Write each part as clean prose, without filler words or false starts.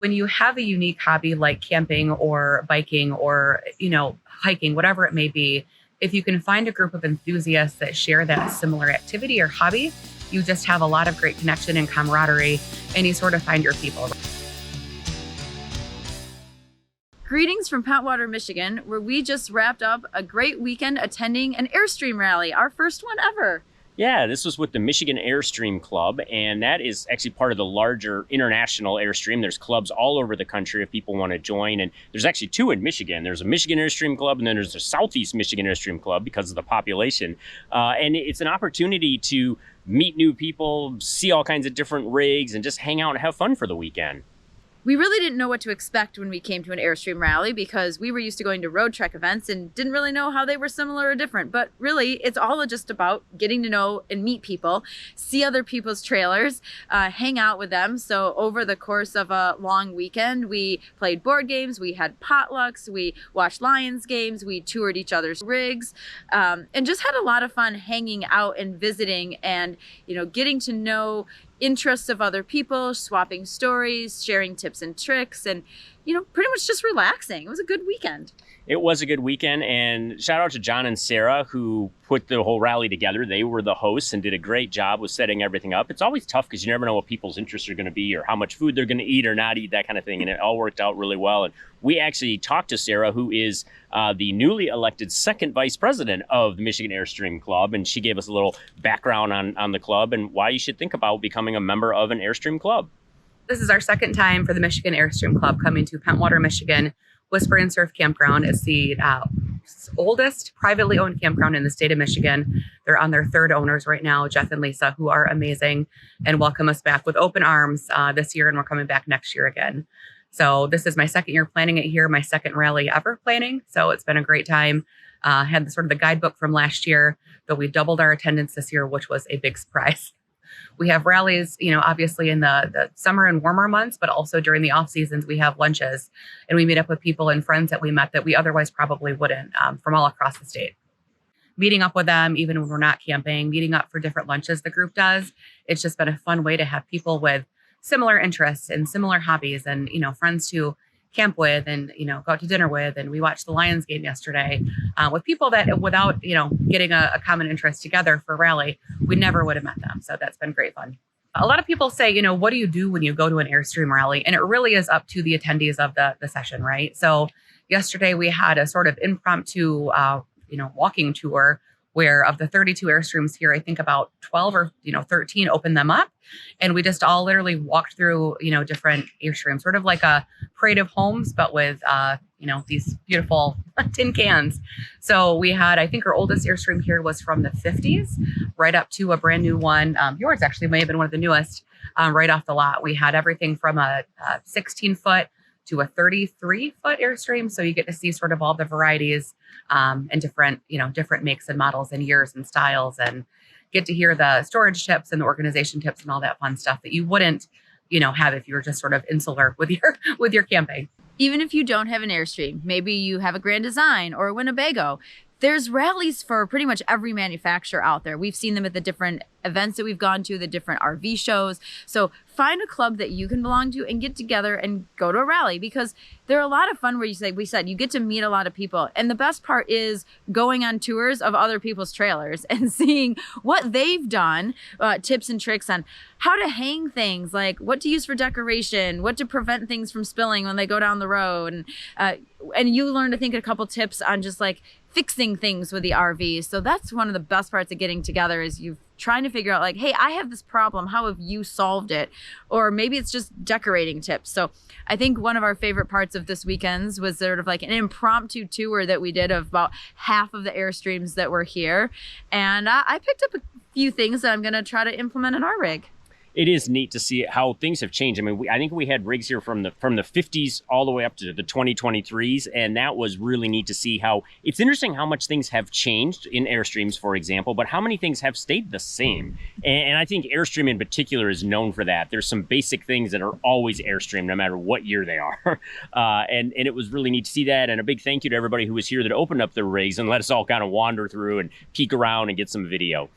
When you have a unique hobby like camping or biking or, hiking, whatever it may be, if you can find a group of enthusiasts that share that similar activity or hobby, you just have a lot of great connection and camaraderie, and you sort of find your people. Greetings from Pentwater, Michigan, where we just wrapped up a great weekend attending an Airstream rally, our first one ever. Yeah, this was with the Michigan Airstream Club, and that is actually part of the larger international Airstream. There's clubs all over the country if people want to join, and there's actually two in Michigan. There's a Michigan Airstream Club, and then there's a Southeast Michigan Airstream Club because of the population. And it's an opportunity to meet new people, see all kinds of different rigs, and just hang out and have fun for the weekend. We really didn't know what to expect when we came to an Airstream rally because we were used to going to road trek events and didn't really know how they were similar or different. But really, it's all just about getting to know and meet people, see other people's trailers, hang out with them. So over the course of a long weekend, we played board games, we had potlucks, we watched Lions games, we toured each other's rigs, and just had a lot of fun hanging out and visiting and, getting to know interests of other people, swapping stories, sharing tips and tricks, and pretty much just relaxing. It was a good weekend. It was a good weekend, and shout out to John and Sarah who put the whole rally together. They were the hosts and did a great job with setting everything up. It's always tough because you never know what people's interests are going to be or how much food they're going to eat or not eat, that kind of thing, and it all worked out really well. And we actually talked to Sarah, who is the newly elected second vice president of the Michigan Airstream Club, and she gave us a little background on the club and why you should think about becoming a member of an Airstream Club. This is our second time for the Michigan Airstream Club coming to Pentwater, Michigan. Whisper and Surf Campground is the oldest privately owned campground in the state of Michigan. They're on their third owners right now, Jeff and Lisa, who are amazing and welcome us back with open arms this year, and we're coming back next year again. So this is my second year planning it here, my second rally ever planning. So it's been a great time. Had sort of the guidebook from last year, but we doubled our attendance this year, which was a big surprise. We have rallies, obviously in the summer and warmer months, but also during the off seasons, we have lunches and we meet up with people and friends that we met that we otherwise probably wouldn't from all across the state. Meeting up with them, even when we're not camping, meeting up for different lunches the group does. It's just been a fun way to have people with similar interests and similar hobbies and, friends to camp with and, go out to dinner with. And we watched the Lions game yesterday with people that without, getting a common interest together for rally, we never would have met them. So that's been great fun. A lot of people say, what do you do when you go to an Airstream rally? And it really is up to the attendees of the session, right? So yesterday we had a sort of impromptu, walking tour where of the 32 Airstreams here, I think about 12 or 13 opened them up. And we just all literally walked through, different Airstreams, sort of like a parade of homes, but with, these beautiful tin cans. So we had, I think our oldest Airstream here was from the 50s, right up to a brand new one. Yours actually may have been one of the newest right off the lot. We had everything from a 16-foot to a 33-foot Airstream. So you get to see sort of all the varieties and different makes and models and years and styles, and get to hear the storage tips and the organization tips and all that fun stuff that you wouldn't, have if you were just sort of insular with your camping. Even if you don't have an Airstream, maybe you have a Grand Design or a Winnebago, there's rallies for pretty much every manufacturer out there. We've seen them at the different events that we've gone to, the different RV shows. So find a club that you can belong to and get together and go to a rally, because they're a lot of fun where you get to meet a lot of people. And the best part is going on tours of other people's trailers and seeing what they've done, tips and tricks on how to hang things, like what to use for decoration, what to prevent things from spilling when they go down the road. And you learn to think a couple tips on just like fixing things with the RVs. So that's one of the best parts of getting together, is you trying to figure out like, hey, I have this problem. How have you solved it? Or maybe it's just decorating tips. So I think one of our favorite parts of this weekend's was sort of like an impromptu tour that we did of about half of the Airstreams that were here. And I picked up a few things that I'm going to try to implement in our rig. It is neat to see how things have changed. I mean, I think we had rigs here from the 50s all the way up to the 2023s, and that was really neat to see how it's interesting how much things have changed in Airstreams, for example, but how many things have stayed the same. And I think Airstream in particular is known for that. There's some basic things that are always Airstream, no matter what year they are. And it was really neat to see that. And a big thank you to everybody who was here that opened up their rigs and let us all kind of wander through and peek around and get some video.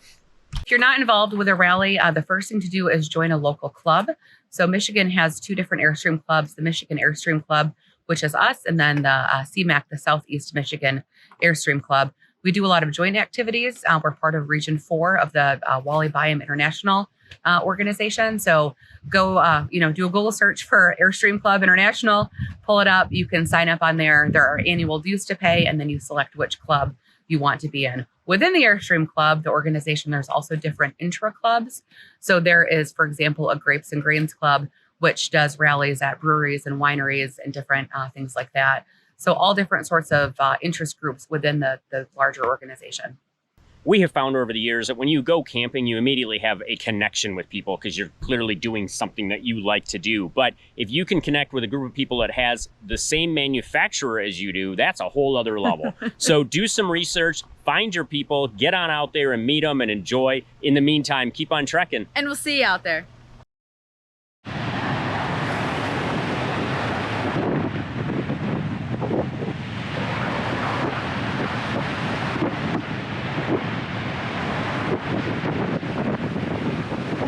If you're not involved with a rally, the first thing to do is join a local club. So Michigan has two different Airstream clubs, the Michigan Airstream Club, which is us, and then the CMAC, the Southeast Michigan Airstream Club. We do a lot of joint activities. We're part of Region 4 of the Wally Byam International organization. So go, do a Google search for Airstream Club International, pull it up. You can sign up on there. There are annual dues to pay, and then you select which club you want to be in. Within the Airstream Club, the organization, there's also different intra clubs. So there is, for example, a Grapes and Grains Club, which does rallies at breweries and wineries and different things like that. So all different sorts of interest groups within the larger organization. We have found over the years that when you go camping, you immediately have a connection with people because you're clearly doing something that you like to do. But if you can connect with a group of people that has the same manufacturer as you do, that's a whole other level. So do some research, find your people, get on out there and meet them and enjoy. In the meantime, keep on trekking. And we'll see you out there.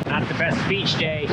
Not the best beach day.